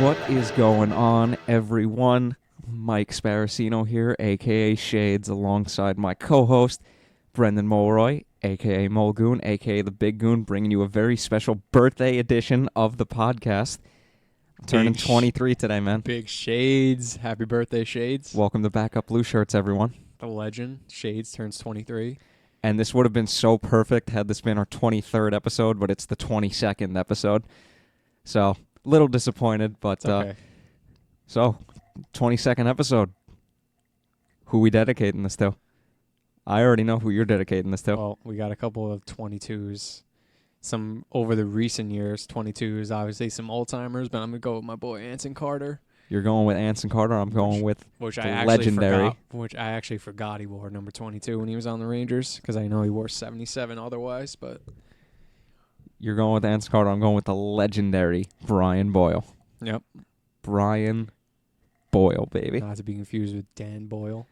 What is going on, everyone? Mike Sparacino here, a.k.a. Shades, alongside my co-host, Brendan Mulroy, a.k.a. Mulgoon, a.k.a. The Big Goon, bringing you a very special birthday edition of the podcast. I'm turning 23 today, man. Big Shades. Happy birthday, Shades. Welcome to Backup Blueshirts, everyone. The legend. Shades turns 23. And this would have been so perfect had this been our 23rd episode, but it's the 22nd episode. So, a little disappointed, but... Okay. So, 22nd episode. Who we dedicating this to? I already know who you're dedicating this to. Well, we got a couple of 22s. Some over the recent years, 22s. Obviously, some old-timers, but I'm going to go with my boy Anson Carter. You're going with Anson Carter. I'm going with the legendary. Which I actually forgot he wore number 22 when he was on the Rangers, because I know he wore 77 otherwise, but... You're going with Anson Carter. I'm going with the legendary Brian Boyle. Yep. Brian Boyle, baby. Not to be confused with Dan Boyle.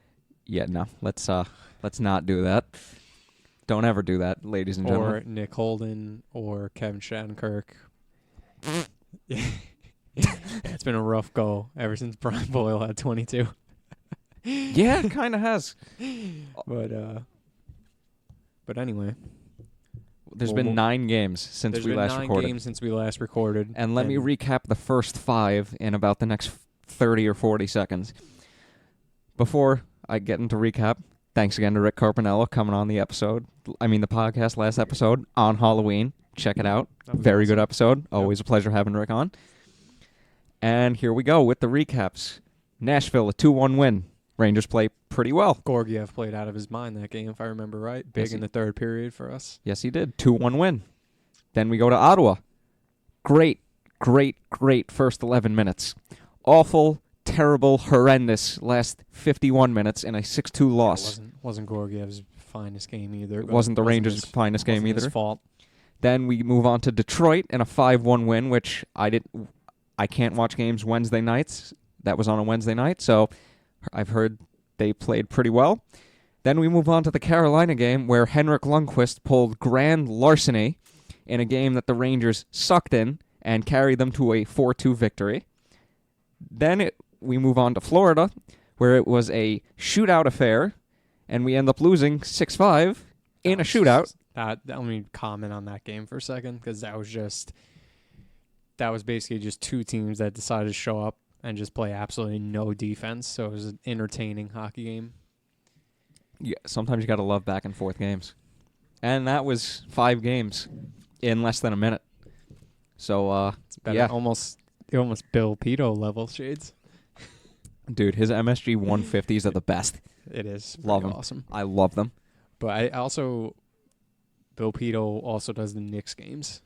Yeah, no. Let's not do that. Don't ever do that, ladies and gentlemen. Or Nick Holden or Kevin Shattenkirk. It's been a rough go ever since Brian Boyle had 22. Yeah, it kind of has. But anyway. There's been 9 games since we last recorded. There's been 9 games since we last recorded. And let me recap the first 5 in about the next 30 or 40 seconds. Before I get into recap, thanks again to Rick Carpinello coming on the podcast last episode on Halloween. Check it out. Very good episode. Always a pleasure having Rick on. And here we go with the recaps. Nashville, a 2-1 win. Rangers play pretty well. Gorgiev played out of his mind that game, if I remember right. Big in the third period for us. Yes, he did. 2-1 win. Then we go to Ottawa. Great first 11 minutes. Awful, terrible, horrendous last 51 minutes in a 6-2 loss. It wasn't Gorgiev's finest game either. It wasn't the Rangers' finest game either. His fault. Then we move on to Detroit in a 5-1 win, which I can't watch games Wednesday nights. That was on a Wednesday night, so I've heard they played pretty well. Then we move on to the Carolina game where Henrik Lundqvist pulled grand larceny in a game that the Rangers sucked in and carried them to a 4-2 victory. Then we move on to Florida where it was a shootout affair and we end up losing 6-5 in a shootout. Let me comment on that game for a second because that was basically just 2 teams that decided to show up and just play absolutely no defense. So it was an entertaining hockey game. Yeah, sometimes you got to love back and forth games. And that was 5 games in less than a minute. So, it's better, almost Bill Pito level, Shades. Dude, his MSG 150s are the best. It is. Love them. Awesome. I love them. But Bill Pito also does the Knicks games,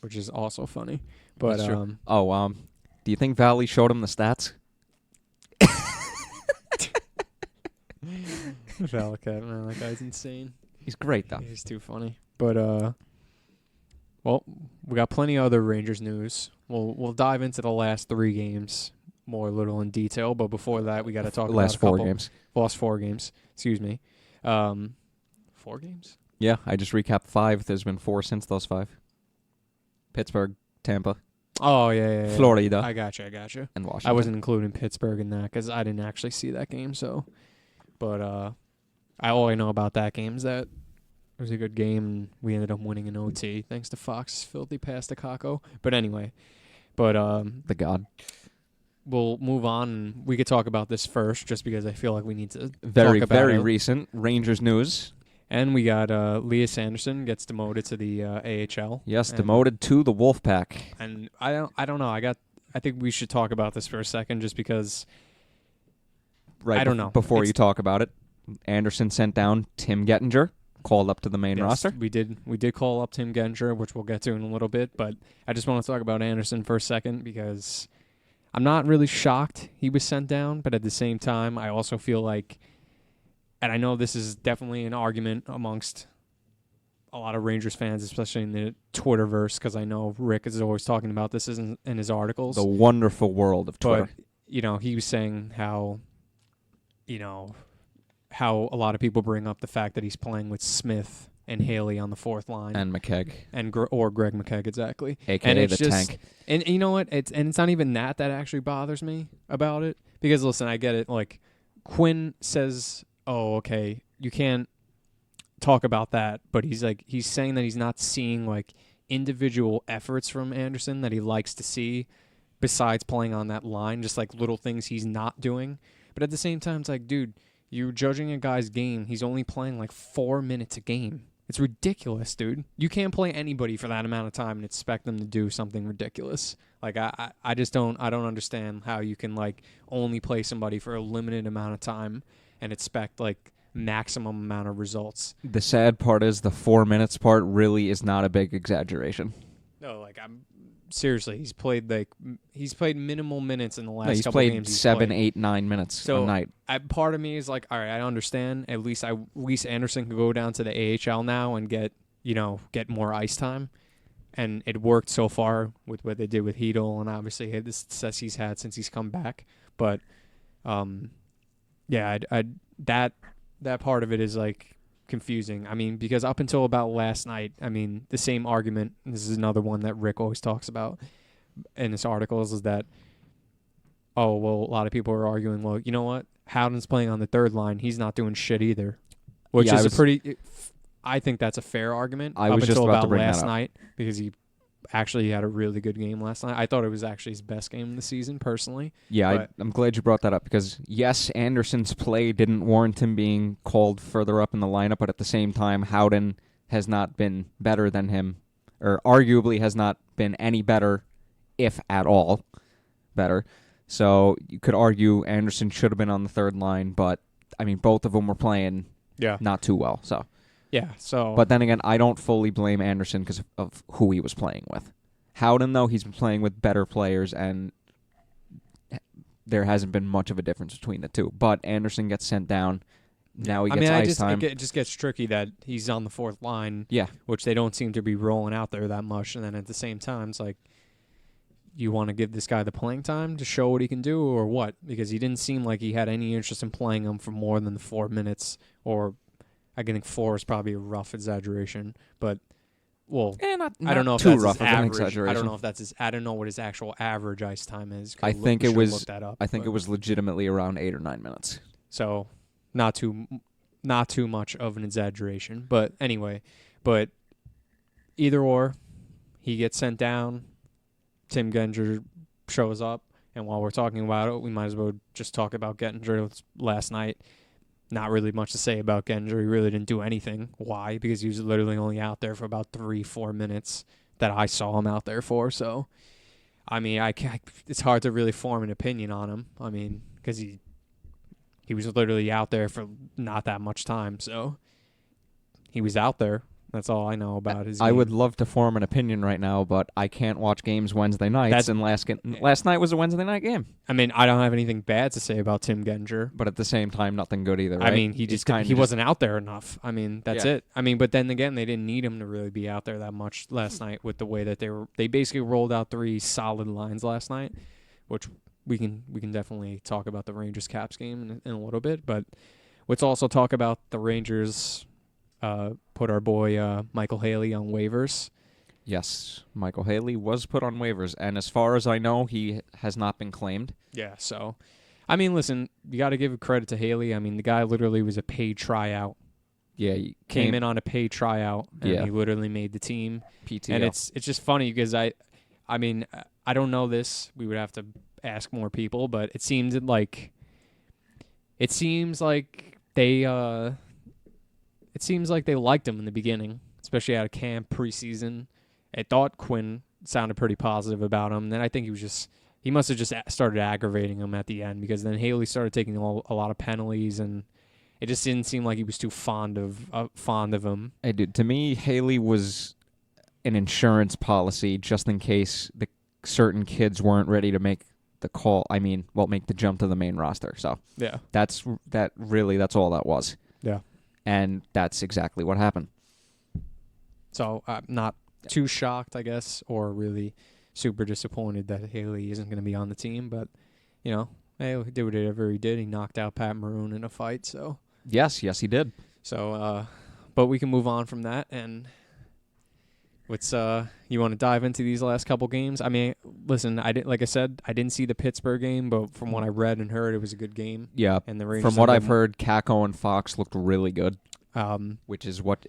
which is also funny. But that's true. Do you think Valley showed him the stats? Valakat, man, that guy's insane. He's great, though. He's too funny. But well, we got plenty of other Rangers news. We'll dive into the last 3 games more a little in detail. But before that, we got to talk about last 4 games. Last 4 games. Excuse me. 4 games. Yeah, I just recapped 5. There's been 4 since those 5. Pittsburgh, Tampa. Oh, yeah. Florida. I got you. And Washington. I wasn't including Pittsburgh in that because I didn't actually see that game. So, but all I know about that game is that it was a good game and we ended up winning in OT thanks to Fox's filthy pass to Kako. But anyway, the God. We'll move on. And we could talk about this first just because I feel like we need to very talk about it. Recent Rangers news. And we got Lias Andersson gets demoted to the AHL. Yes, demoted to the Wolfpack. And I don't know. I think we should talk about this for a second, just because. Right. I don't know. Before you talk about it, Anderson sent down Tim Gettinger, called up to the main roster. We did call up Tim Gettinger, which we'll get to in a little bit. But I just want to talk about Anderson for a second because I'm not really shocked he was sent down, but at the same time, I also feel like. And I know this is definitely an argument amongst a lot of Rangers fans, especially in the Twitterverse, because I know Rick is always talking about this in his articles. The wonderful world of Twitter. But, he was saying how a lot of people bring up the fact that he's playing with Smith and Haley on the fourth line. And McKegg. Or Greg McKegg, exactly. A.K.A. And it's the just, tank. And you know what? It's not even that actually bothers me about it. Because, listen, I get it. Like, Quinn says, oh, okay, you can't talk about that. But he's saying that he's not seeing, like, individual efforts from Andersson that he likes to see besides playing on that line. Just, like, little things he's not doing. But at the same time, it's like, dude, you're judging a guy's game. He's only playing, like, 4 minutes a game. It's ridiculous, dude. You can't play anybody for that amount of time and expect them to do something ridiculous. Like, I just don't understand how you can, like, only play somebody for a limited amount of time and expect, like, maximum amount of results. The sad part is the 4 minutes part really is not a big exaggeration. No, like, seriously, he's played minimal minutes in the last couple played games. He's 7, played 8, 9 minutes a night. Part of me is like, all right, I understand. At least Lias Andersson could go down to the AHL now and get more ice time, and it worked so far with what they did with Hedel, and obviously the success he's had since he's come back. But, yeah, that part of it is like confusing. I mean, because up until about last night, I mean, the same argument, this is another one that Rick always talks about in his articles, is that, oh, well, a lot of people are arguing, well, you know what? Howden's playing on the third line. He's not doing shit either, which is I think that's a fair argument I was just about to bring that up. last night, because he actually had a really good game last night. I thought it was actually his best game of the season, personally. Yeah, I'm glad you brought that up, because, yes, Andersson's play didn't warrant him being called further up in the lineup, but at the same time, Howden has not been better than him, or arguably has not been any better, if at all better. So you could argue Andersson should have been on the third line, but, I mean, both of them were playing not too well, so... Yeah, so... But then again, I don't fully blame Andersson because of who he was playing with. Howden, though, he's been playing with better players, and there hasn't been much of a difference between the two. But Andersson gets sent down. Now he gets ice time. It just gets tricky that he's on the fourth line, yeah, which they don't seem to be rolling out there that much. And then at the same time, it's like, you want to give this guy the playing time to show what he can do, or what? Because he didn't seem like he had any interest in playing him for more than the 4 minutes, or... I think 4 is probably a rough exaggeration, but not I don't know if too that's rough his of an average. exaggeration. I don't know if that's his. I don't know what his actual average ice time is. I think it was was legitimately around 8 or 9 minutes. So, not too much of an exaggeration, but anyway, either or, he gets sent down. Tim Gettinger shows up, and while we're talking about it, we might as well just talk about Gettinger last night. Not really much to say about Gettinger. He really didn't do anything. Why? Because he was literally only out there for about 3-4 minutes that I saw him out there for. So, I mean, it's hard to really form an opinion on him. I mean, because he was literally out there for not that much time. So, he was out there. That's all I know about his game. I would love to form an opinion right now, but I can't watch games Wednesday nights, and last night was a Wednesday night game. I mean, I don't have anything bad to say about Tim Gettinger. But at the same time, nothing good either, right? I mean, he wasn't out there enough. I mean, that's it. I mean, but then again, they didn't need him to really be out there that much last night with the way that they basically rolled out 3 solid lines last night, which we can definitely talk about the Rangers-Caps game in a little bit. But let's also talk about the Rangers... put our boy Micheal Haley on waivers. Yes, Micheal Haley was put on waivers, and as far as I know, he has not been claimed. Yeah, so, I mean, listen, you got to give credit to Haley. I mean, the guy literally was a paid tryout. Yeah, he came in on a paid tryout, and he literally made the team. PTO. And it's just funny because I mean, I don't know this. We would have to ask more people, but it seems like they. It seems like they liked him in the beginning, especially out of camp, preseason. I thought Quinn sounded pretty positive about him. Then I think he must have just started aggravating him at the end, because then Haley started taking a lot of penalties, and it just didn't seem like he was too fond of him. Hey, dude, to me, Haley was an insurance policy just in case the certain kids weren't ready to make the call. I mean, make the jump to the main roster. So yeah, that's all that was. Yeah. And that's exactly what happened. So I'm not too shocked, I guess, or really super disappointed that Haley isn't going to be on the team. But, he did whatever he did. He knocked out Pat Maroon in a fight. So Yes, he did. So but we can move on from that. And what's you want to dive into these last couple games? I mean, listen, like I said, I didn't see the Pittsburgh game, but from what I read and heard, it was a good game. Yeah. And the Rangers from what I've heard, Kako and Fox looked really good. Which is what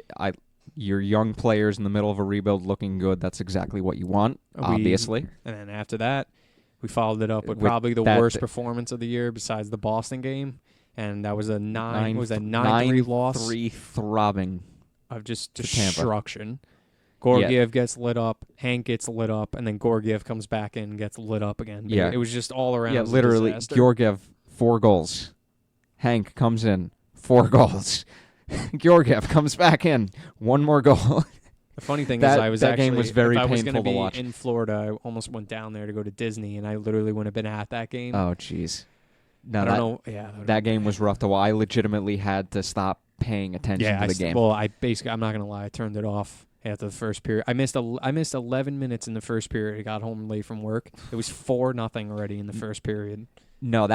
your young players in the middle of a rebuild looking good. That's exactly what you want, obviously. And then after that, we followed it up with probably the worst performance of the year besides the Boston game, and that was a 9-3 loss. 9-3 throbbing of just destruction. Georgiev gets lit up, Hank gets lit up, and then Georgiev comes back in and gets lit up again. Yeah. It was just all around. Yeah, literally, Georgiev, 4 goals. Hank comes in, 4 goals. Georgiev comes back in, 1 more goal. The funny thing is, that game was very painful to watch. In Florida, I almost went down there to go to Disney, and I literally wouldn't have been at that game. Oh, jeez. No, I don't know. Yeah, that game was rough to watch. I legitimately had to stop paying attention to the game. Well, I'm not gonna lie, I turned it off after the first period. I missed 11 minutes in the first period. I got home late from work. It was 4-0 already in the first period. No,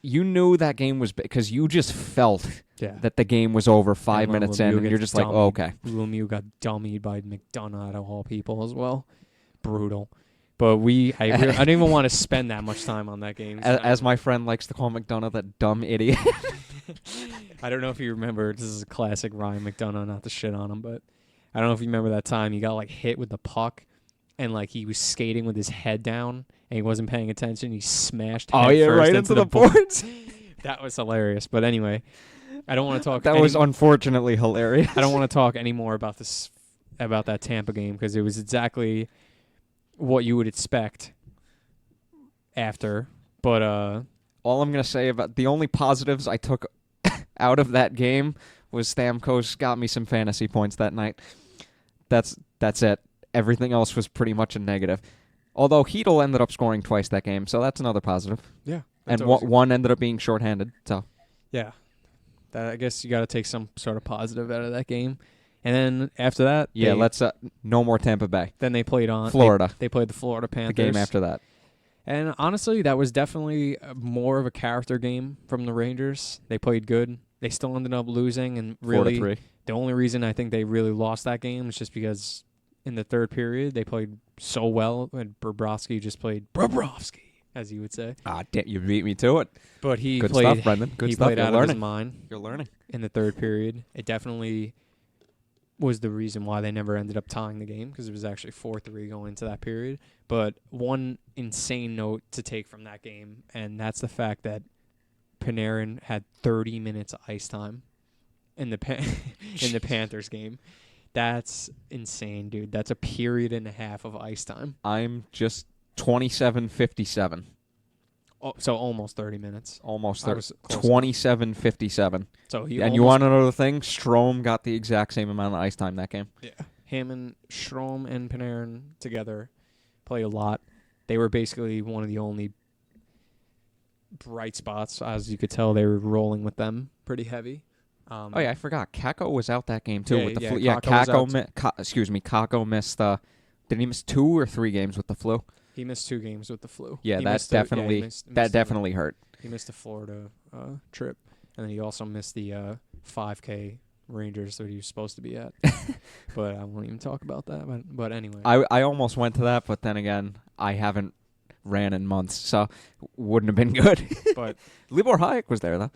you knew that game was because you just felt that the game was over 5 minutes in, and you're just like, oh, okay. Lemieux got dummied by McDonough out of all people as well. Brutal. But I didn't even want to spend that much time on that game. As my friend likes to call McDonough, that dumb idiot. I don't know if you remember. This is a classic Ryan McDonough, not to shit on him, but I don't know if you remember that time he got hit with the puck, and he was skating with his head down, and he wasn't paying attention. He smashed right into the boards. That was hilarious. But anyway, I don't want to talk. That was unfortunately hilarious. I don't want to talk anymore about that Tampa game because it was exactly what you would expect after. But all I'm gonna say about the only positives I took out of that game was Stamkos got me some fantasy points that night. That's it. Everything else was pretty much a negative. Although Hedl ended up scoring twice that game, so that's another positive. Yeah. And one ended up being shorthanded. So yeah, I guess you got to take some sort of positive out of that game. And then after that, let's no more Tampa Bay. Then they played on Florida. They played the Florida Panthers. The game after that. And honestly, that was definitely more of a character game from the Rangers. They played good. They still ended up losing, and really 4-3. The only reason I think they really lost that game was just because in the third period they played so well, and Bobrovsky just played Bobrovsky, as you would say. You beat me to it. But he Good played, stuff, Brendan. Good he stuff. played You're out learning. of his mind. You're learning. In the third period. It definitely was the reason why they never ended up tying the game, because it was actually 4-3 going into that period. But one insane note to take from that game, and that's the fact that Panarin had 30 minutes of ice time in the Panthers game. That's insane, dude. That's a period and a half of ice time. I'm just 27:57. Oh, so almost 30 minutes. Almost 30. 27:57. So you want to know the thing? Strome got the exact same amount of ice time that game. Yeah. Him and Strome and Panarin together played a lot. They were basically one of the only bright spots. As you could tell, they were rolling with them pretty heavy. I forgot. Kako was out that game too with the flu. Kako missed. Did he miss 2 or 3 games with the flu? He missed 2 games with the flu. Yeah, that definitely hurt. He missed the Florida trip, and then he also missed the 5K Rangers that he was supposed to be at. But I won't even talk about that. But anyway, I almost went to that, but then again, I haven't ran in months, so wouldn't have been good. But Libor Hayek was there though.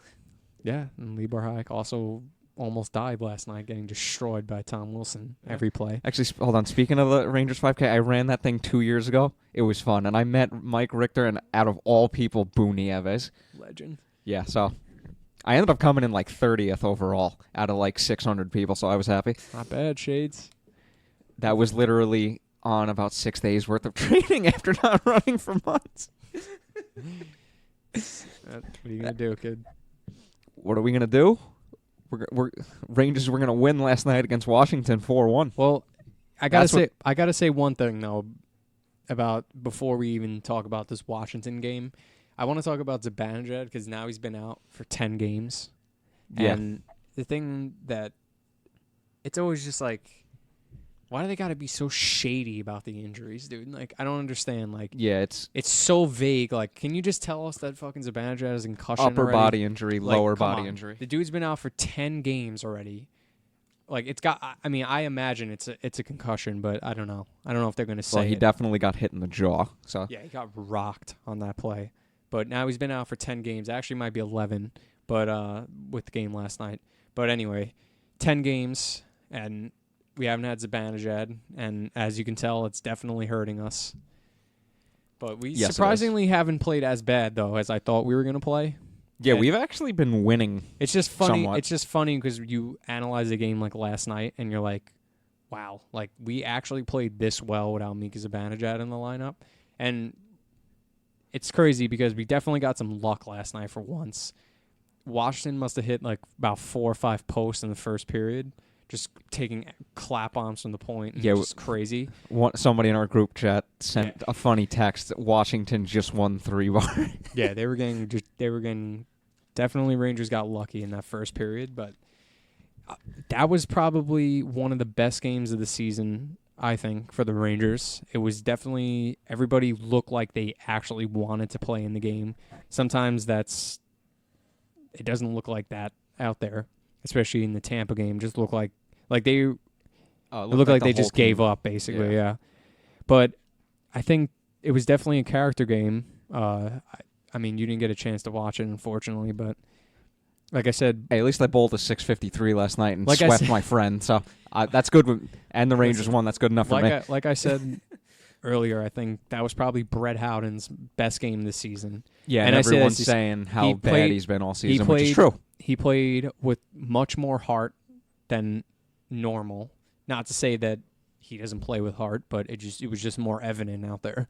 Yeah, and Libor Hayek also almost died last night, getting destroyed by Tom Wilson every play. Actually, hold on. Speaking of the Rangers 5K, I ran that thing 2 years ago. It was fun, and I met Mike Richter, and out of all people, Boo Nieves. Legend. Yeah, so I ended up coming in 30th overall out of 600 people, so I was happy. Not bad, Shades. That was literally on about 6 days worth of training after not running for months. What are you gonna do, kid? What are we gonna do? We're Rangers were gonna win last night against Washington 4-1. Well, I gotta say one thing though about before we even talk about this Washington game. I want to talk about Zibanejad because now he's been out for 10 games, and the thing that it's always just why do they got to be so shady about the injuries, dude? I don't understand. It's so vague. Can you just tell us that fucking Zibanejad has a concussion upper already? body injury, lower body injury? The dude's been out for 10 games already. Like it's got. I mean, I imagine it's a concussion, but I don't know. I don't know if they're going to say. Well, he it. definitely got hit in the jaw. So Yeah, he got rocked on that play. But now he's been out for 10 games. Actually, might be 11, but with the game last night. But anyway, 10 games, and we haven't had Zibanejad, and as you can tell, it's definitely hurting us. But we surprisingly haven't played as bad though as I thought we were going to play. yeah, we've actually been winning. It's just funny. Somewhat. It's just funny because you analyze a game like last night, and you're like, "Wow, like we actually played this well without Micheal Zibanejad in the lineup." And it's crazy because we definitely got some luck last night for once. Washington must have hit like about 4 or 5 posts in the first period, just taking clap bombs from the point. Yeah, just crazy. Somebody in our group chat sent a funny text. Washington just won 3 bars. Yeah, they were getting. Definitely, Rangers got lucky in that first period, but that was probably one of the best games of the season, I think, for the Rangers. It was definitely everybody looked like they actually wanted to play in the game. Sometimes it doesn't look like that out there, especially in the Tampa game. Just look like they it looked like they just gave up basically. Yeah, but I think it was definitely a character game. I mean, you didn't get a chance to watch it, unfortunately, but like I said... Hey, at least I bowled a 653 last night and like swept my friend, so that's good. And the Rangers won. That's good enough for me. Like I said earlier, I think that was probably Brett Howden's best game this season. Yeah, and everyone's saying how bad he's been all season, which is true. He played with much more heart than normal. Not to say that he doesn't play with heart, but it was just more evident out there.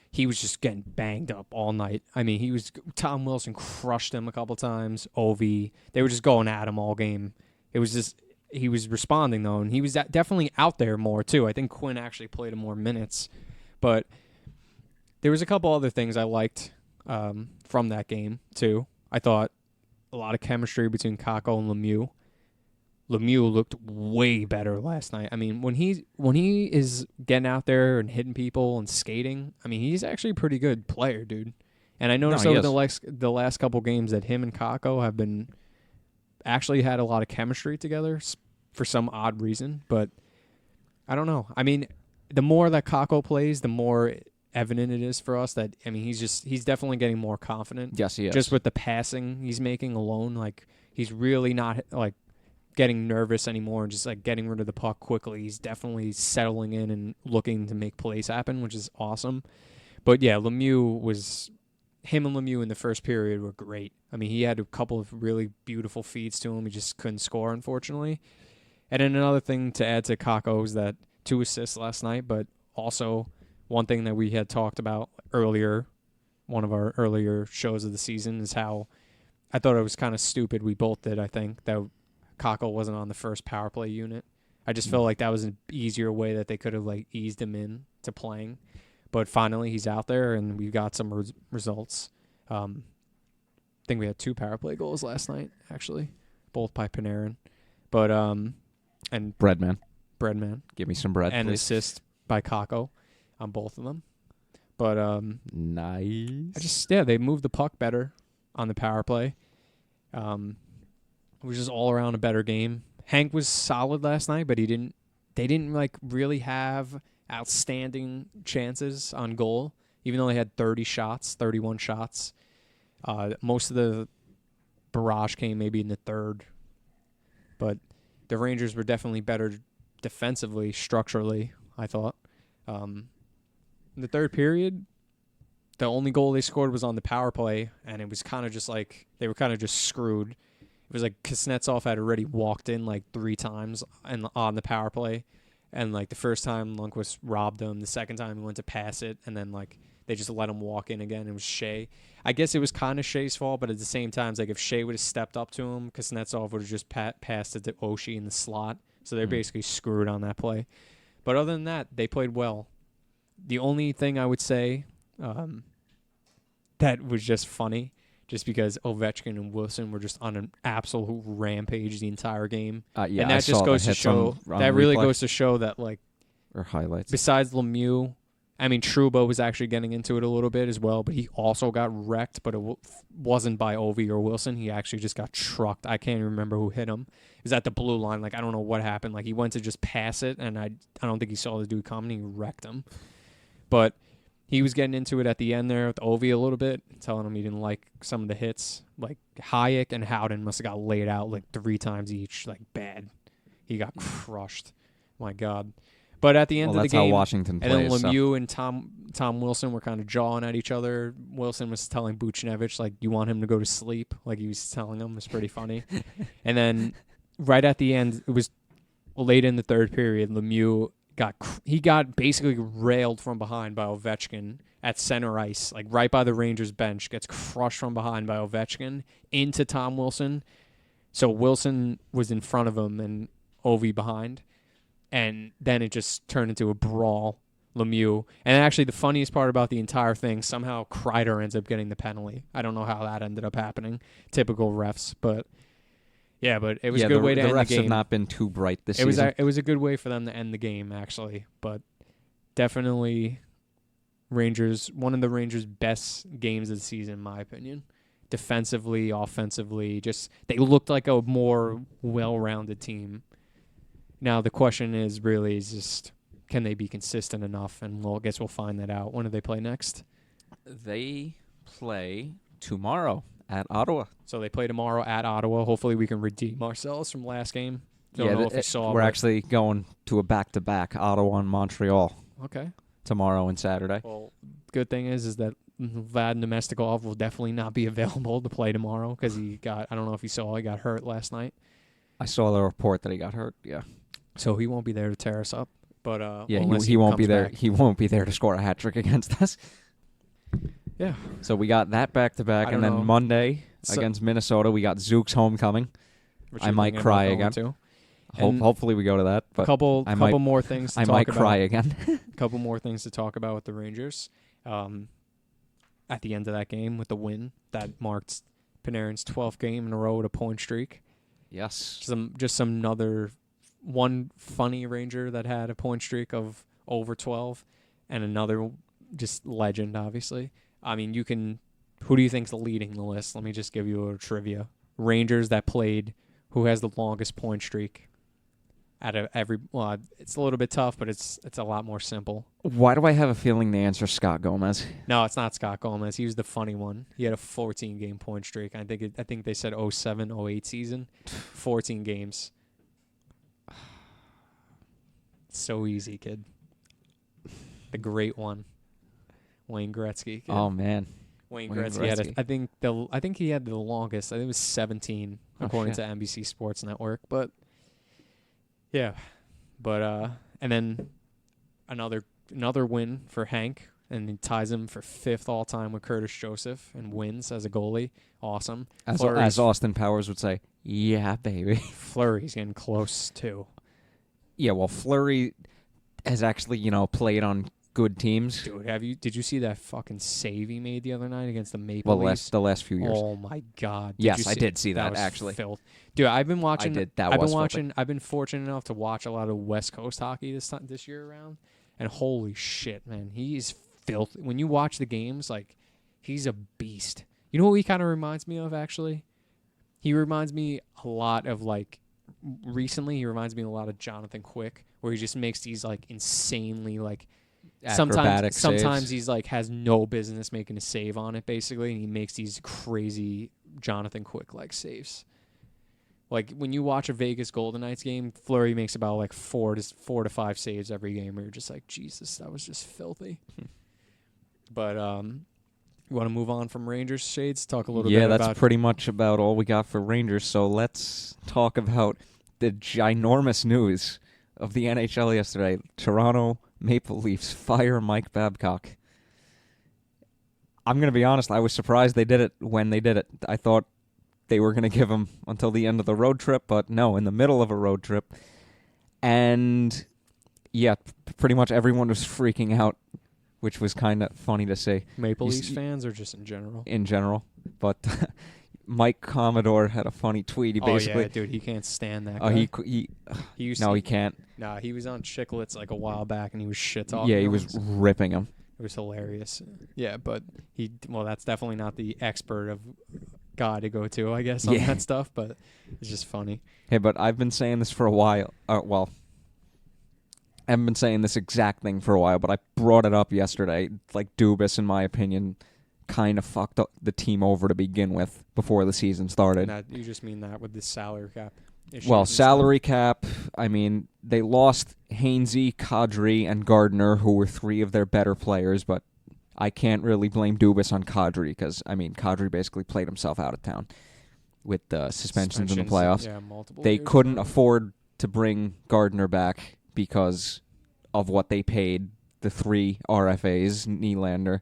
He was just getting banged up all night. I mean, Tom Wilson crushed him a couple times. Ovi, they were just going at him all game. It was just he was responding though, and he was definitely out there more too. I think Quinn actually played him more minutes, but there was a couple other things I liked from that game too. I thought a lot of chemistry between Kakko and Lemieux. Lemieux looked way better last night. I mean, when he is getting out there and hitting people and skating, I mean, he's actually a pretty good player, dude. And I noticed over the last couple games that him and Kakko have been actually had a lot of chemistry together for some odd reason. But I don't know. I mean, the more that Kakko plays, the more evident it is for us that, I mean, he's definitely getting more confident. Yes, he is. Just with the passing he's making alone, like he's really not like getting nervous anymore and just like getting rid of the puck quickly. He's definitely settling in and looking to make plays happen, which is awesome. But yeah, him and Lemieux in the first period were great. I mean, he had a couple of really beautiful feeds to him. He just couldn't score, unfortunately. And then another thing to add to Kakko is that 2 assists last night, but also one thing that we had talked about earlier, one of our earlier shows of the season, is how I thought it was kind of stupid. We both did, I think, that Kakko wasn't on the first power play unit. I just felt like that was an easier way that they could have like eased him in to playing. But finally, he's out there, and we got some results. I think we had 2 power play goals last night, actually, both by Panarin. But and Breadman, give me some bread, and please. Assist by Kakko on both of them. But nice. They moved the puck better on the power play. It was just all around a better game. Hank was solid last night, but they didn't like really have outstanding chances on goal, even though they had 31 shots. Most of the barrage came maybe in the third, but the Rangers were definitely better defensively, structurally, I thought. In the third period, the only goal they scored was on the power play, and it was kind of just like they were kind of just screwed. It was like Kuznetsov had already walked in like 3 times on the power play. And like the first time Lundqvist robbed him. The second time he went to pass it. And then like they just let him walk in again. It was Shea. I guess it was kind of Shea's fault. But at the same time, it's like if Shea would have stepped up to him, Kuznetsov would have just passed it to Oshie in the slot. So they're basically screwed on that play. But other than that, they played well. The only thing I would say that was just funny, just because Ovechkin and Wilson were just on an absolute rampage the entire game. Yeah, and that just goes to show that really goes to show that like or highlights. Besides Lemieux I mean, Trouba was actually getting into it a little bit as well, but he also got wrecked, but it wasn't by Ovi or Wilson. He actually just got trucked. I can't even remember who hit him. It was at the blue line. Like, I don't know what happened. Like, he went to just pass it, and I don't think he saw the dude coming. He wrecked him. But he was getting into it at the end there with Ovi a little bit, telling him he didn't like some of the hits. Like, Hayek and Howden must have got laid out like 3 times each. Like, bad. He got crushed. My God. But at the end of the that's game, how Washington and then plays. Lemieux and Tom Wilson were kind of jawing at each other. Wilson was telling Buchnevich, like, you want him to go to sleep? Like he was telling him. It was pretty funny. And then right at the end, it was late in the third period, Lemieux got basically railed from behind by Ovechkin at center ice, like right by the Rangers bench, gets crushed from behind by Ovechkin into Tom Wilson. So Wilson was in front of him and Ovi behind. And then it just turned into a brawl, Lemieux. And actually, the funniest part about the entire thing, somehow Kreider ends up getting the penalty. I don't know how that ended up happening. Typical refs, but yeah, but it was a good way to end the game. The refs have not been too bright this season. It was a good way for them to end the game, actually. But definitely, one of the Rangers' best games of the season, in my opinion. Defensively, offensively, just they looked like a more well-rounded team. Now, the question is just, can they be consistent enough? And I guess we'll find that out. When do they play next? They play tomorrow at Ottawa. So they play tomorrow at Ottawa. Hopefully we can redeem ourselves from last game. Don't know if you saw. We're actually going to a back-to-back, Ottawa and Montreal. Okay. Tomorrow and Saturday. Well, good thing is that Vlad Nemestikov will definitely not be available to play tomorrow because I don't know if you saw, he got hurt last night. I saw the report that he got hurt, yeah. So he won't be there to tear us up. But yeah, he won't be there. Back. He won't be there to score a hat trick against us. Yeah. So we got that back to back, and then Monday against Minnesota, we got Zook's homecoming. I might cry again. Hopefully we go to that. But couple more things. To I talk might about. cry again. A couple more things to talk about with the Rangers. At the end of that game with the win that marked Panarin's 12th game in a row with a point streak. Yes. Just another one funny Ranger that had a point streak of over 12 and another just legend, obviously. I mean, who do you think's leading the list? Let me just give you a trivia. Rangers that played, who has the longest point streak out of it's a little bit tough, but it's a lot more simple. Why do I have a feeling the answer is Scott Gomez? No, it's not Scott Gomez. He was the funny one. He had a 14-game point streak. I think they said 07-08 season, 14 games. So easy, kid. The great one, Wayne Gretzky. Kid. Oh man, Wayne Gretzky had I think he had the longest. I think it was 17 according to NBC Sports Network. But yeah, and then another win for Hank, and he ties him for 5th all time with Curtis Joseph and wins as a goalie. Awesome. As Austin Powers would say, yeah, baby. Fleury's getting close too. Yeah, well, Fleury has actually, played on good teams. Dude, did you see that fucking save he made the other night against the Maple Leafs? The last few years. Oh my God! Yes, I did see that actually. Filth. Dude, I've been watching. Filthy. I've been fortunate enough to watch a lot of West Coast hockey this year around, and holy shit, man, he's filthy. When you watch the games, like, he's a beast. You know what he kind of reminds me of, actually? He reminds me a lot of, like, recently he reminds me a lot of Jonathan Quick, where he just makes these, like, insanely, like, sometimes he's, like, has no business making a save on it, basically, and he makes these crazy Jonathan Quick-like saves. Like, when you watch a Vegas Golden Knights game, Fleury makes about, like, 4 to 5 saves every game, where you're just like, Jesus, that was just filthy. But, you want to move on from Rangers, Shades? Talk a little bit about... Yeah, that's pretty much about all we got for Rangers. So let's talk about the ginormous news of the NHL yesterday. Toronto Maple Leafs fire Mike Babcock. I'm going to be honest, I was surprised they did it when they did it. I thought they were going to give him until the end of the road trip, but no, in the middle of a road trip. And, yeah, pretty much everyone was freaking out, which was kind of funny to see. Maple Leafs fans or just in general? In general. But Mike Commodore had a funny tweet. He basically, oh yeah, dude, he can't stand that guy. he used no, to, he can't. Nah, he was on Chiclets like a while back, and he was shit talking. Yeah, he was ripping him. It was hilarious. Yeah, but that's definitely not the expert of guy to go to, I guess, on that stuff. But it's just funny. Hey, but I've been saying this for a while. Well, I haven't been saying this exact thing for a while, but I brought it up yesterday. Like, Dubas, in my opinion, kind of fucked up the team over to begin with before the season started. And you just mean that with the salary cap issue? Well, salary cap, I mean, they lost Hainsey, Kadri, and Gardner, who were three of their better players, but I can't really blame Dubas on Kadri because, I mean, Kadri basically played himself out of town with suspensions in the playoffs. Yeah, multiple They years couldn't ago. afford to bring Gardner back because of what they paid the three RFAs, Nylander,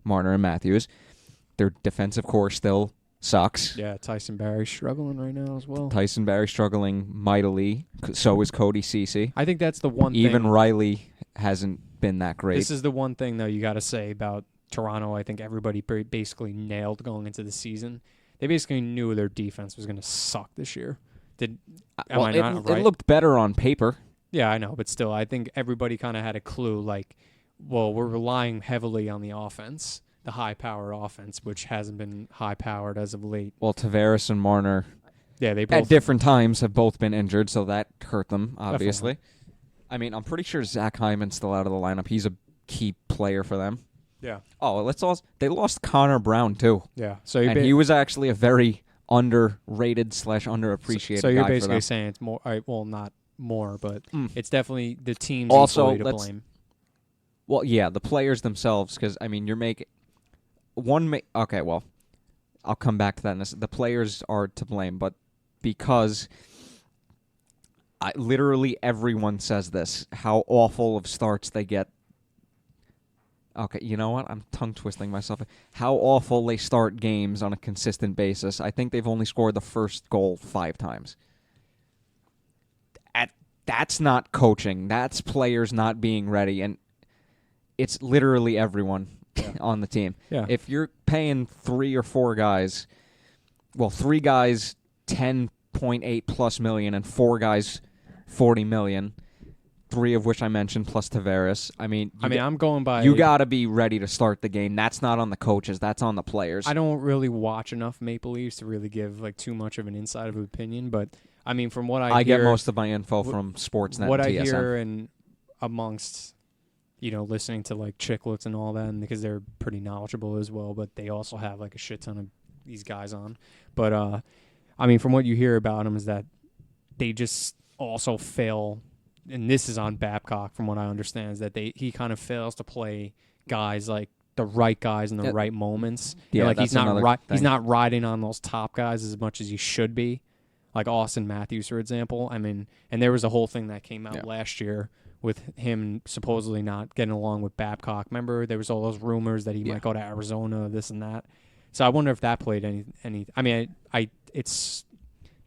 Marner, and Matthews. Their defensive core still sucks. Yeah, Tyson Barry's struggling right now as well. Tyson Barry struggling mightily. So is Cody Ceci. I think that's the one Even thing. Riley hasn't been that great. This is the one thing, though, you got to say about Toronto. I think everybody basically nailed going into the season. They basically knew their defense was going to suck this year. Am I not right? It looked better on paper. Yeah, I know, but still, I think everybody kind of had a clue, like, well, we're relying heavily on the offense, the high-powered offense, which hasn't been high-powered as of late. Well, Tavares and Marner Yeah, they both at different times have both been injured, so that hurt them, obviously. Definitely. I mean, I'm pretty sure Zach Hyman's still out of the lineup. He's a key player for them. Yeah. Oh, they lost Connor Brown, too. Yeah. So And he was actually a very underrated / underappreciated So you're guy for basically them. saying it's more, well, not more, but it's definitely the team's Also, equally to blame. Well, yeah, the players themselves, because, I mean, you're making okay, well, I'll come back to that in a second. The players are to blame, but because literally everyone says this, how awful of starts they get. Okay, you know what? I'm tongue-twisting myself. How awful they start games on a consistent basis. I think they've only scored the first goal 5 times. That's not coaching. That's players not being ready, and it's literally everyone on the team. Yeah. If you're paying 3 or 4 guys, well, 3 guys 10.8 plus million and 4 guys 40 million, 3 of which I mentioned plus Tavares. I'm going by. You got to be ready to start the game. That's not on the coaches. That's on the players. I don't really watch enough Maple Leafs to really give like too much of an inside of opinion, but I mean, from what I hear, get most of my info from Sportsnet what and I TSN. hear and amongst, listening to like Chiclets and all that, and because they're pretty knowledgeable as well, but they also have like a shit ton of these guys on. But I mean, from what you hear about them is that they just also fail, and this is on Babcock from what I understand, is that he kind of fails to play guys like the right guys in the right moments. Yeah, like that's he's not another thing. he's not riding on those top guys as much as he should be. Like Austin Matthews, for example. I mean, and there was a whole thing that came out last year with him supposedly not getting along with Babcock. Remember, there was all those rumors that he might go to Arizona, this and that. So I wonder if that played any. I mean, it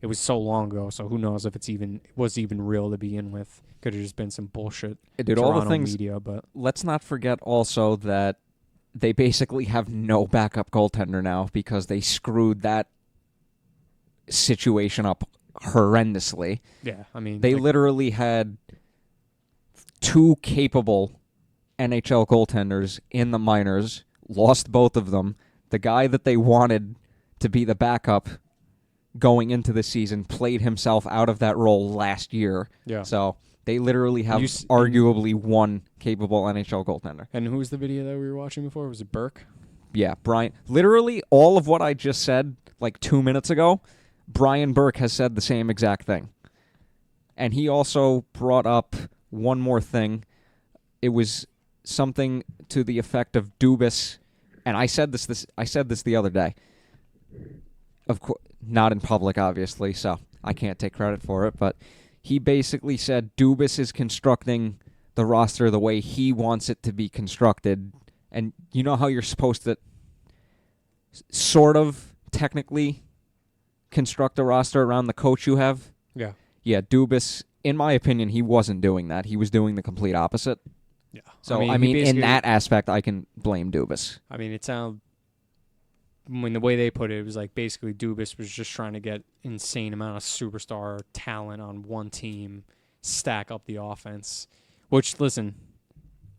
was so long ago, so who knows if it was even real to begin with. Could have just been some bullshit. Dude, Toronto all the things. media, but let's not forget also that they basically have no backup goaltender now because they screwed that situation up horrendously. yeah, I mean, They literally had 2 capable NHL goaltenders in the minors, lost both of them. The guy that they wanted to be the backup going into the season played himself out of that role last year. Yeah. So they literally have arguably one capable NHL goaltender. And who was the video that we were watching before? Was it Burke? Yeah, Brian. Literally all of what I just said like 2 minutes ago, Brian Burke has said the same exact thing. And he also brought up one more thing. It was something to the effect of Dubas, and I said this the other day. Of course, not in public, obviously, so I can't take credit for it, but he basically said Dubas is constructing the roster the way he wants it to be constructed. And you know how you're supposed to sort of technically construct a roster around the coach you have? Yeah. Yeah, Dubas, in my opinion, he wasn't doing that. He was doing the complete opposite. Yeah. So, I mean in that aspect, I can blame Dubas. I mean, it sounds when the way they put it, it was like basically Dubas was just trying to get insane amount of superstar talent on one team, stack up the offense. Which, listen,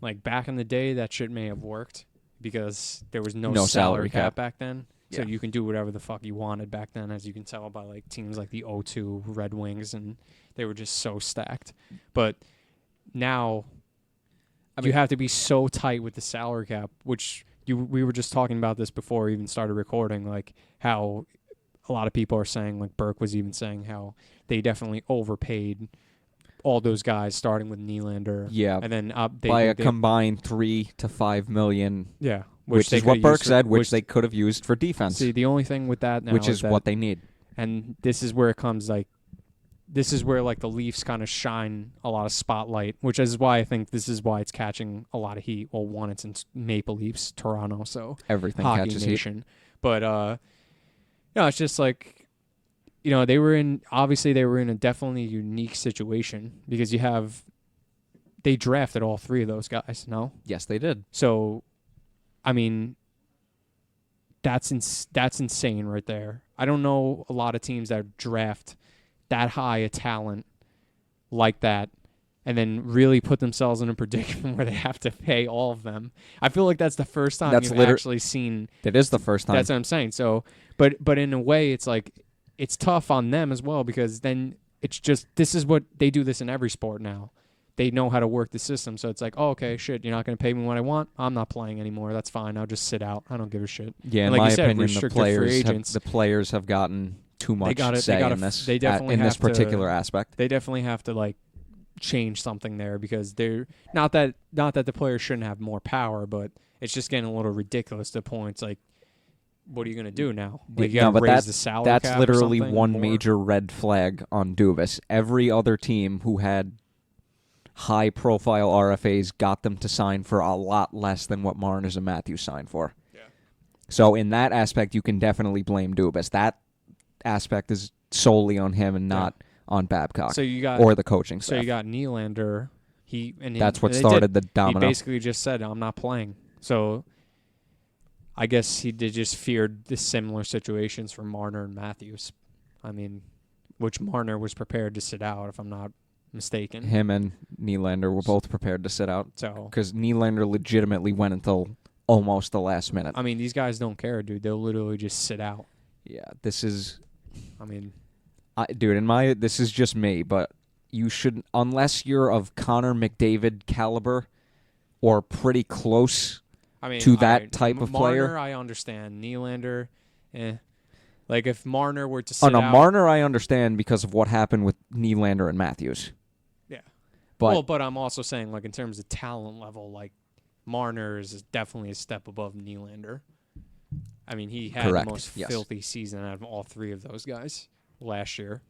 like back in the day, that shit may have worked because there was no salary cap back then. So you can do whatever the fuck you wanted back then, as you can tell by like teams like the 0-2 Red Wings, and they were just so stacked. But now, you have to be so tight with the salary cap, which we were just talking about this before we even started recording, like how a lot of people are saying, like Burke was even saying how they definitely overpaid all those guys, starting with Nylander. Yeah, and then by a combined $3 to $5 million. Yeah, which is what Burke said, which they could have used for defense. See, the only thing with that now, which is what they need, and this is where it comes like. This is where like the Leafs kind of shine a lot of spotlight, which is why I think this is why it's catching a lot of heat. Well, one, it's in Maple Leafs, Toronto, so everything Hockey catches Nation. Heat. But it's just like, they were in a definitely unique situation because they drafted all three of those guys. No, yes, they did. So, I mean, that's insane right there. I don't know a lot of teams that draft that high a talent like that and then really put themselves in a predicament where they have to pay all of them. I feel like that's the first time you've actually seen. That is the first time. That's what I'm saying. So, but in a way, it's like it's tough on them as well because then it's just this is what they do this in every sport now. They know how to work the system. So it's like, oh, okay, shit, you're not going to pay me what I want. I'm not playing anymore. That's fine. I'll just sit out. I don't give a shit. Yeah, and in like my opinion, the players have gotten too much say in this. They definitely in have this particular aspect. They definitely have to like change something there because they're not that the players shouldn't have more power, but it's just getting a little ridiculous to points like, what are you going to do now? Like, you got to raise the salary cap that's literally one more? major red flag on Dubas. Every other team who had high-profile RFAs got them to sign for a lot less than what Marner and Matthews signed for. Yeah. So in that aspect, you can definitely blame Dubas. That aspect is solely on him and not on Babcock or the coaching staff. So you got Nylander. That's what started the domino. He basically just said, I'm not playing. So I guess he just feared the similar situations for Marner and Matthews. I mean, which Marner was prepared to sit out, if I'm not mistaken. Him and Nylander were both prepared to sit out. So because Nylander legitimately went until almost the last minute. I mean, these guys don't care, dude. They'll literally just sit out. Yeah, this is... I mean... dude, this is just me, but you shouldn't... Unless you're of Connor McDavid caliber or pretty close to that type of player... Marner, I understand. Nylander, Like, if Marner were to sit out... Marner I understand because of what happened with Nylander and Matthews. Yeah. But but I'm also saying, like, in terms of talent level, like, Marner is definitely a step above Nylander. I mean, he had the most filthy season out of all three of those guys last year.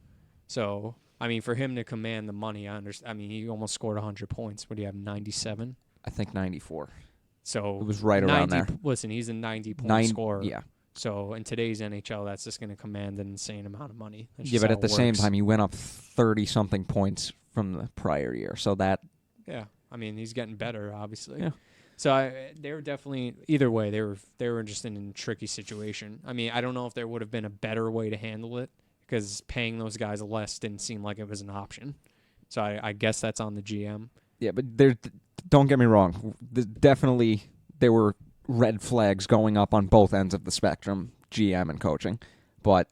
So, I mean, for him to command the money, I understand. I mean, he almost scored 100 points. What do you have, 97? I think 94. So it was right around there. Listen, he's a 90-point scorer. Yeah. So in today's NHL, that's just going to command an insane amount of money. Yeah, but at the same time, he went up 30-something points from the prior year. So that... Yeah. I mean, he's getting better, obviously. Yeah. So they were definitely... Either way, they were just in a tricky situation. I mean, I don't know if there would have been a better way to handle it because paying those guys less didn't seem like it was an option. So I guess that's on the GM. Yeah, but don't get me wrong. Definitely, there were red flags going up on both ends of the spectrum, GM and coaching. But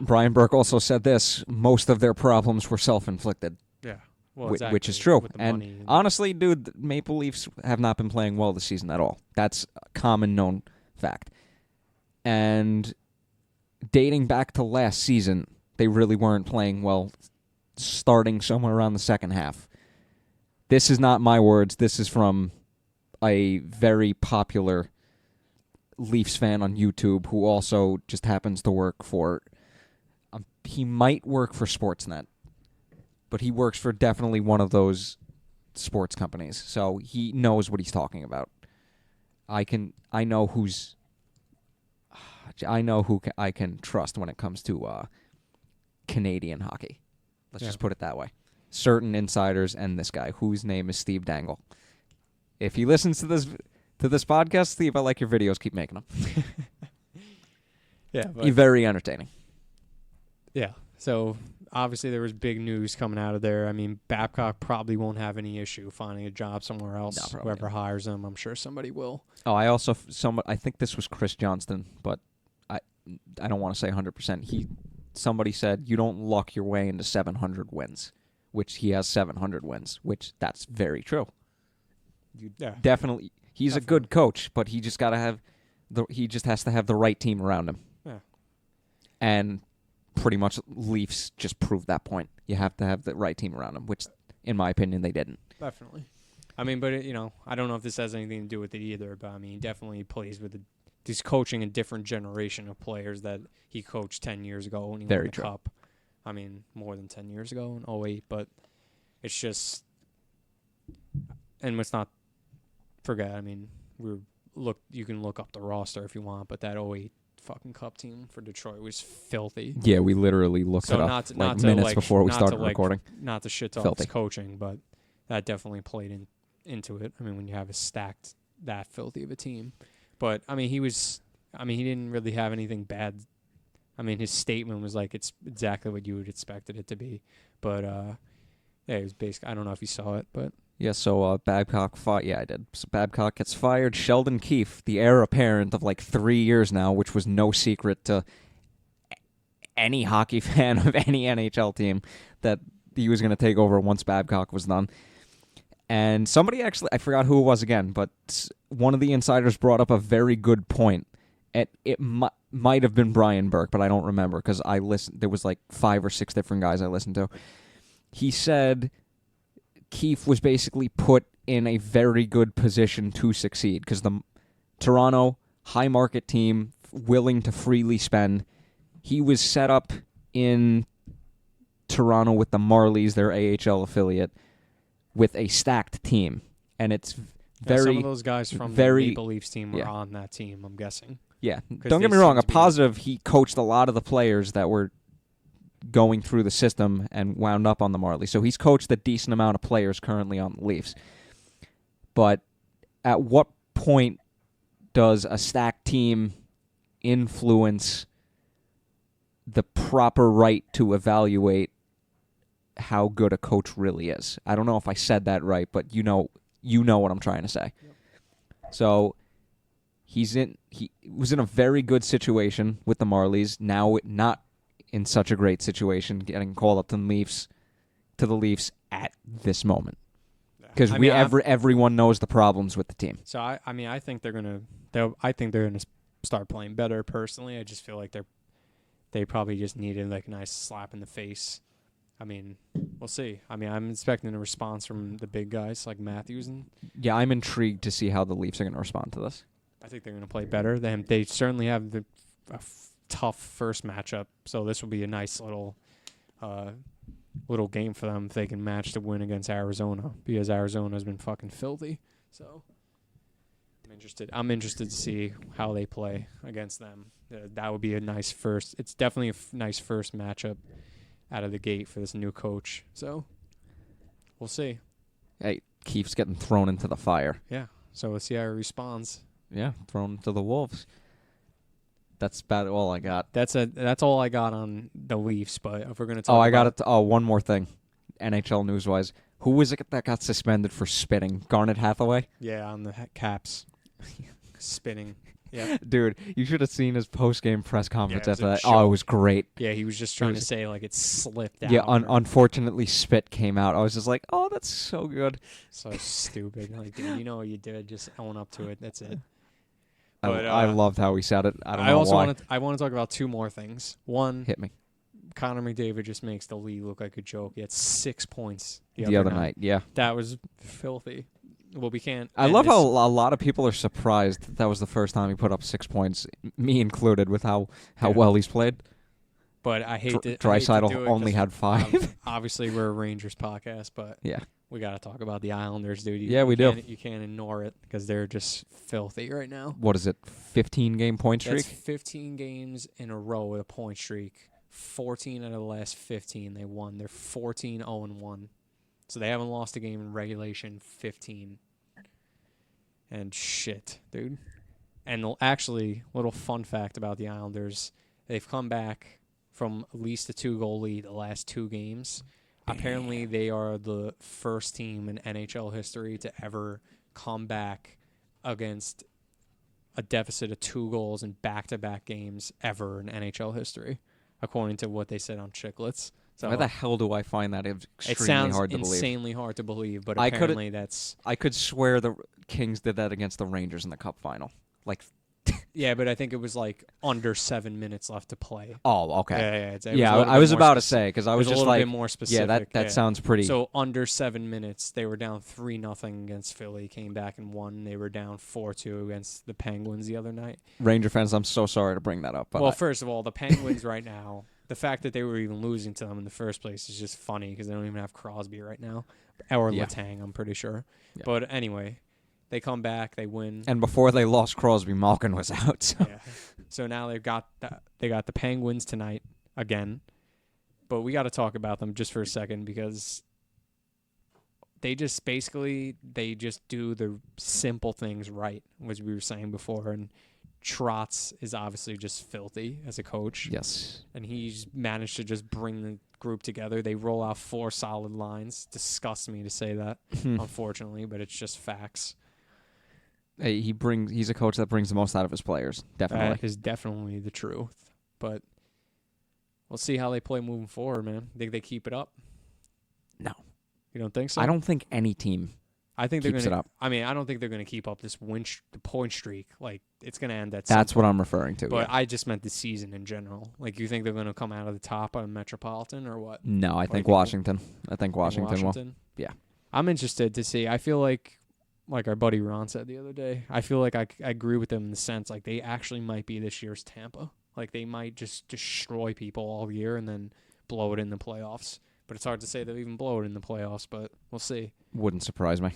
Brian Burke also said this, most of their problems were self-inflicted. Yeah. Well, exactly. Which is true. And honestly, dude, the Maple Leafs have not been playing well this season at all. That's a common known fact. And dating back to last season, they really weren't playing well starting somewhere around the second half. This is not my words. This is from a very popular Leafs fan on YouTube who also just happens to work for... he might work for Sportsnet, but he works for definitely one of those sports companies, so he knows what he's talking about. I know who I can trust when it comes to Canadian hockey. Let's just put it that way. Certain insiders and this guy, whose name is Steve Dangle. If he listens to this To this podcast, Steve, I like your videos. Keep making them. Yeah, You're very entertaining. Yeah. So obviously there was big news coming out of there. I mean, Babcock probably won't have any issue finding a job somewhere else. No, Whoever hires him, I'm sure somebody will. Oh, I think this was Chris Johnston, but I don't want to say 100%. Somebody said you don't luck your way into 700 wins, which he has 700 wins, which that's very true. Definitely. He's a good coach, but he just has to have the right team around him. Yeah. And pretty much Leafs just proved that point. You have to have the right team around him, which, in my opinion, they didn't. Definitely. I mean, but, I don't know if this has anything to do with it either, but, I mean, he definitely plays with he's coaching a different generation of players that he coached 10 years ago when he won the Cup. I mean, more than 10 years ago in 08, but it's just, and let's not forget, I mean, you can look up the roster if you want, but that 08 fucking Cup team for Detroit was filthy. Yeah, we literally looked it up minutes before we started recording. Not to shit talk his coaching, but that definitely played into it. I mean, when you have a stacked, that filthy of a team. But, I mean, he didn't really have anything bad. I mean, his statement was like, it's exactly what you would expected it to be. But, yeah, it was basically, I don't know if you saw it, but. Yeah, so Babcock I did. So Babcock gets fired. Sheldon Keefe, the heir apparent of 3 years now, which was no secret to any hockey fan of any NHL team, that he was going to take over once Babcock was done. And somebody actually, I forgot who it was again, but one of the insiders brought up a very good point. It might have been Brian Burke, but I don't remember because I listened. There was 5 or 6 different guys I listened to. He said Keefe was basically put in a very good position to succeed because the Toronto high market team willing to freely spend. He was set up in Toronto with the Marlies, their AHL affiliate, with a stacked team, and it's very some of those guys from the Maple Leafs team were on that team, I'm guessing. Yeah, don't get me wrong. A positive, he coached a lot of the players that were going through the system and wound up on the Marlies. So he's coached a decent amount of players currently on the Leafs. But at what point does a stacked team influence the proper right to evaluate how good a coach really is? I don't know if I said that right, but you know what I'm trying to say. Yep. So he was in a very good situation with the Marlies. Now not in such a great situation, getting called up to the Leafs at this moment, because everyone knows the problems with the team. So I think they're gonna start playing better. Personally, I just feel like they probably just needed a nice slap in the face. I mean, we'll see. I mean, I'm expecting a response from the big guys like Matthews and. Yeah, I'm intrigued to see how the Leafs are going to respond to this. I think they're going to play better. They certainly have a tough first matchup, so this will be a nice little game for them if they can match the win against Arizona, because Arizona has been fucking filthy. So I'm interested to see how they play against them. That would be a nice first. It's definitely a nice first matchup out of the gate for this new coach. So we'll see. Hey, Keefe's getting thrown into the fire. Yeah. So we'll see how he responds. Yeah, thrown to the wolves. That's about all I got. That's all I got on the Leafs. But if we're gonna talk, one more thing, NHL news wise. Who was it that got suspended for spitting? Garnet Hathaway. Yeah, on the Caps, spitting. Yeah, dude, you should have seen his post game press conference after that. Oh, it was great. Yeah, he was just trying to say it slipped out. Yeah, unfortunately, spit came out. I was just like, oh, that's so good. So stupid. Dude, you know what you did. Just own up to it. That's it. But, I loved how he said it. I don't know why. I want to talk about 2 more things. One, hit me. Connor McDavid just makes the league look like a joke. He had 6 points the other night. Yeah, that was filthy. Well, we can't. I love how a lot of people are surprised that was the first time he put up 6 points, me included, with how well he's played. But I hate that Draisaitl only had 5. Obviously, we're a Rangers podcast, but yeah, we got to talk about the Islanders, dude. We do. You can't ignore it because they're just filthy right now. What is it? 15-game point streak? That's 15 games in a row with a point streak. 14 out of the last 15 they won. They're 14-0-1. So they haven't lost a game in regulation 15. And shit, dude. And actually, little fun fact about the Islanders, they've come back from at least a 2-goal lead the last 2 games. Apparently, they are the first team in NHL history to ever come back against a deficit of 2 goals in back-to-back games ever in NHL history, according to what they said on Chicklets. So why the hell do I find that extremely it sounds hard to believe? insanely hard to believe, but apparently I could swear the Kings did that against the Rangers in the Cup final. Like, yeah, but I think it was like under 7 minutes left to play. oh, okay. I was about to say, because I was just a little like, bit more specific. yeah, that sounds pretty. So under 7 minutes, they were down 3-0 against Philly, came back and won. They were down 4-2 against the Penguins the other night. Ranger fans, I'm so sorry to bring that up. But well, first of all, the Penguins right now, the fact that they were even losing to them in the first place is just funny because they don't even have Crosby right now. Or Letang, I'm pretty sure. Yeah. But anyway, they come back, they win. And before they lost Crosby, Malkin was out. So, yeah. So now they got the Penguins tonight again. But we got to talk about them just for a second because they just do the simple things right, as we were saying before. And Trotz is obviously just filthy as a coach. Yes. And he's managed to just bring the group together. They roll out 4 solid lines. Disgusts me to say that, unfortunately, but it's just facts. Hey, he's a coach that brings the most out of his players. Definitely. That is definitely the truth. But we'll see how they play moving forward, man. Think they keep it up? No. You don't think so? I don't think any team keeps it up. I mean, I don't think they're going to keep up this the point streak. Like, it's going to end at That's what I'm referring to. But yeah. I just meant the season in general. Like, you think they're going to come out of the top on Metropolitan or what? No, I think Washington. I think Washington will. Yeah. I'm interested to see. I feel like our buddy Ron said the other day, I feel like I agree with them in the sense, like, they actually might be this year's Tampa. Like, they might just destroy people all year and then blow it in the playoffs. But it's hard to say they'll even blow it in the playoffs, but we'll see. Wouldn't surprise me.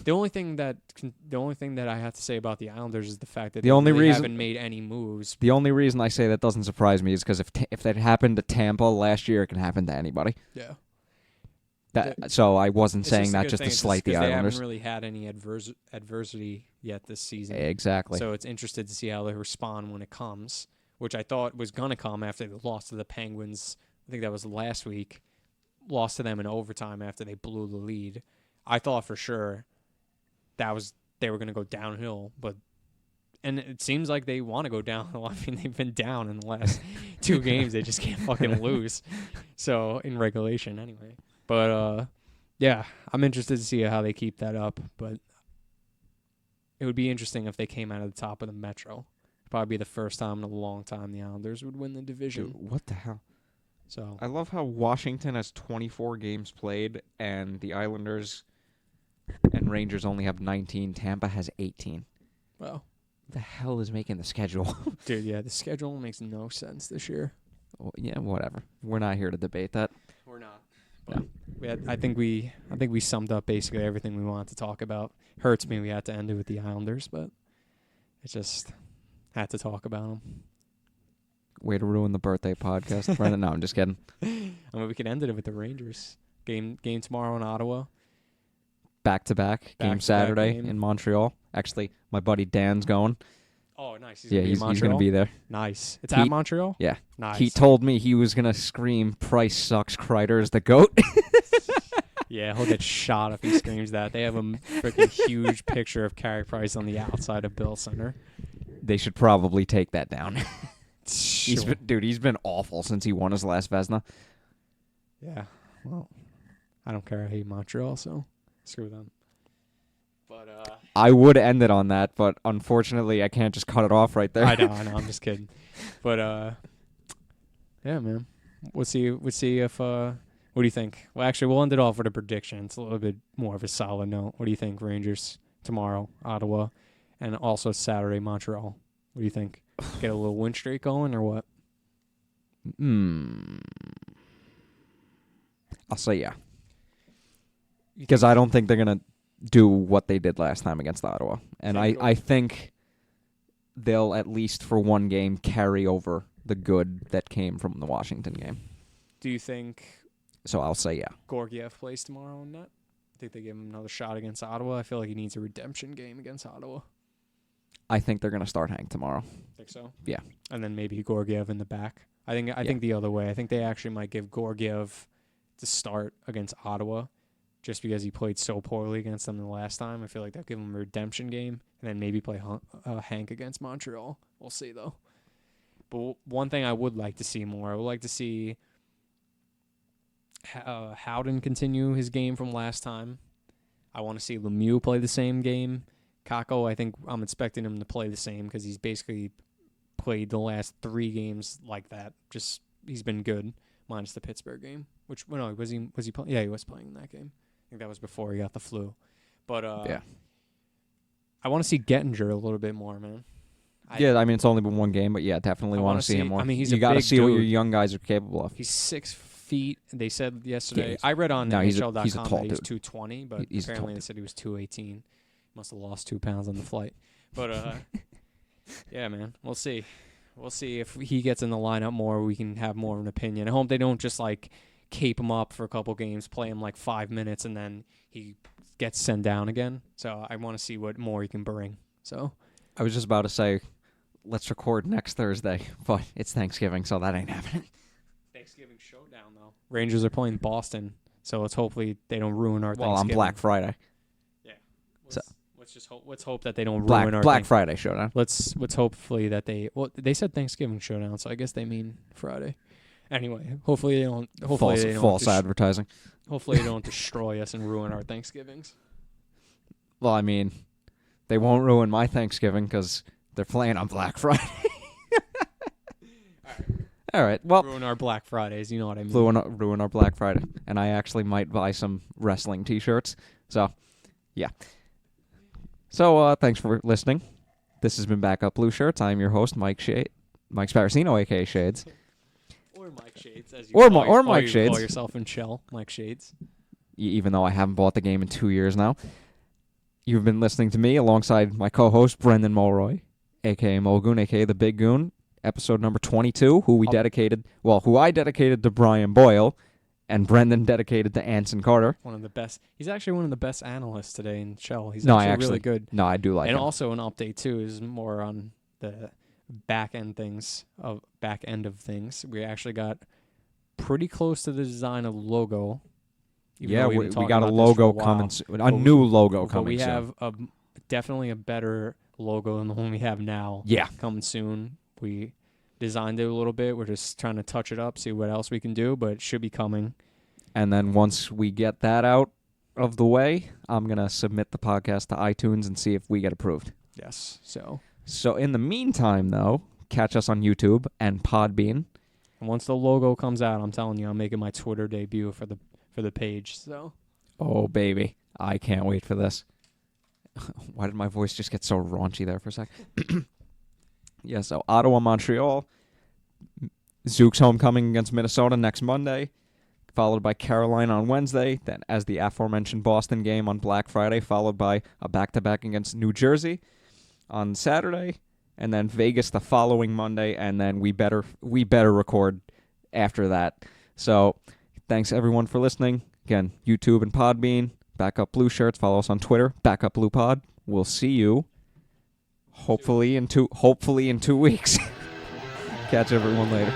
The only thing that I have to say about the Islanders is the fact that they haven't made any moves. The only reason I say that doesn't surprise me is because if that happened to Tampa last year, it can happen to anybody. Yeah. So I wasn't saying that just to slight the Islanders. They haven't really had any adversity yet this season. Exactly. So it's interesting to see how they respond when it comes, which I thought was going to come after the loss to the Penguins. I think that was last week. Lost to them in overtime after they blew the lead. I thought for sure they were going to go downhill, and it seems like they want to go downhill. I mean, they've been down in the last 2 games. They just can't fucking lose. So in regulation anyway. But yeah, I'm interested to see how they keep that up. But it would be interesting if they came out of the top of the Metro. Probably be the first time in a long time the Islanders would win the division. Dude, what the hell? So I love how Washington has 24 games played, and the Islanders and Rangers only have 19. Tampa has 18. Wow. What the hell is making the schedule? Dude, yeah, the schedule makes no sense this year. Well, yeah, whatever. We're not here to debate that. We're not. But I think we summed up basically everything we wanted to talk about. Hurts me we had to end it with the Islanders, but it just had to talk about them. Way to ruin the birthday podcast. Brendan, no, I'm just kidding. I mean, we could end it with the Rangers. Game tomorrow in Ottawa. Back-to-back. Game Saturday in Montreal. Actually, my buddy Dan's going. Oh, nice. He's going to be there. Nice. It's at Montreal? Yeah. Nice. He told me he was going to scream, "Price sucks, Kreider's the GOAT." Yeah, he'll get shot if he screams that. They have a freaking huge picture of Carey Price on the outside of Bill Center. They should probably take that down. Sure. He's been awful since he won his last Vezina. Yeah, well, I don't care. I hate Montreal, so screw them. But I would end it on that, but unfortunately, I can't just cut it off right there. I know. I'm just kidding. But yeah, man. We'll see if. What do you think? Well, actually, we'll end it off with a prediction. It's a little bit more of a solid note. What do you think, Rangers tomorrow, Ottawa, and also Saturday, Montreal? What do you think? Get a little win streak going or what? I'll say yeah. Because I don't think they're going to do what they did last time against Ottawa. And I think they'll, at least for one game, carry over the good that came from the Washington game. Do you think... So I'll say yeah. Gorgiev plays tomorrow in net? I think they give him another shot against Ottawa. I feel like he needs a redemption game against Ottawa. I think they're going to start Hank tomorrow. Think so? Yeah. And then maybe Georgiev in the back. I think the other way. I think they actually might give Georgiev to start against Ottawa just because he played so poorly against them the last time. I feel like they'll give him a redemption game and then maybe play Hank against Montreal. We'll see, though. But one thing I would like to see more, I would like to see Howden continue his game from last time. I want to see Lemieux play the same game. Kako, I think I'm expecting him to play the same because he's basically played the last 3 games like that. Just he's been good, minus the Pittsburgh game. Which was he playing? Yeah, he was playing in that game. I think that was before he got the flu. But yeah, I want to see Gettinger a little bit more, man. I mean it's only been 1 game, but yeah, definitely want to see him more. I mean, you got to see what your young guys are capable of. He's 6 feet. They said yesterday. Yeah, I read on NHL.com that he's a tall he was dude. 220, but He's apparently they said he was 218. Must have lost 2 pounds on the flight. But yeah, man, we'll see. We'll see if he gets in the lineup more. We can have more of an opinion. I hope they don't just like cape him up for a couple games, play him like 5 minutes, and then he gets sent down again. So I want to see what more he can bring. So I was just about to say, let's record next Thursday, but it's Thanksgiving, so that ain't happening. Thanksgiving showdown though. Rangers are playing Boston, so let's hopefully they don't ruin our Thanksgiving. Well, on Black Friday. Yeah. So Let's hope that they don't ruin our Black Friday showdown. Let's hopefully that they said Thanksgiving showdown, so I guess they mean Friday. Anyway, hopefully they don't. Hopefully they don't false advertising. Hopefully they don't destroy us and ruin our Thanksgivings. Well, I mean, they won't ruin my Thanksgiving because they're playing on Black Friday. All right. Well, ruin our Black Fridays. You know what I mean. Ruin our Black Friday, and I actually might buy some wrestling T-shirts. So, yeah. So, thanks for listening. This has been Backup Blueshirts. I'm your host, Mike Sparacino, a.k.a. Shades. Or Mike Shades. As you Mike Shades. Call yourself in Shell, Mike Shades. Even though I haven't bought the game in 2 years now. You've been listening to me alongside my co-host, Brendan Mulroy, a.k.a. Mulgoon, a.k.a. The Big Goon, episode number 22, who I dedicated to Brian Boyle, and Brendan dedicated to Anson Carter. One of the best. He's actually one of the best analysts today in Shell. He's really good. No, I do like him. And also an update, too, is more on the back end of things. We actually got pretty close to the design of the logo. Yeah, we got a logo coming soon. A new logo coming soon. We have definitely a better logo than the one we have now. Yeah. Coming soon. We designed it a little bit. We're just trying to touch it up, see what else we can do, but it should be coming. And then once we get that out of the way, I'm going to submit the podcast to iTunes and see if we get approved. Yes. So in the meantime, though, catch us on YouTube and Podbean. And once the logo comes out, I'm telling you, I'm making my Twitter debut for the page. So. Oh, baby. I can't wait for this. Why did my voice just get so raunchy there for a second? Yeah, so Ottawa, Montreal. Zook's homecoming against Minnesota next Monday, followed by Carolina on Wednesday, then as the aforementioned Boston game on Black Friday, followed by a back-to-back against New Jersey on Saturday, and then Vegas the following Monday, and then we better record after that. So thanks everyone for listening. Again, YouTube and Podbean, Backup Blueshirts. Follow us on Twitter, Backup Blue Pod. We'll see you hopefully in 2 weeks. Catch everyone later.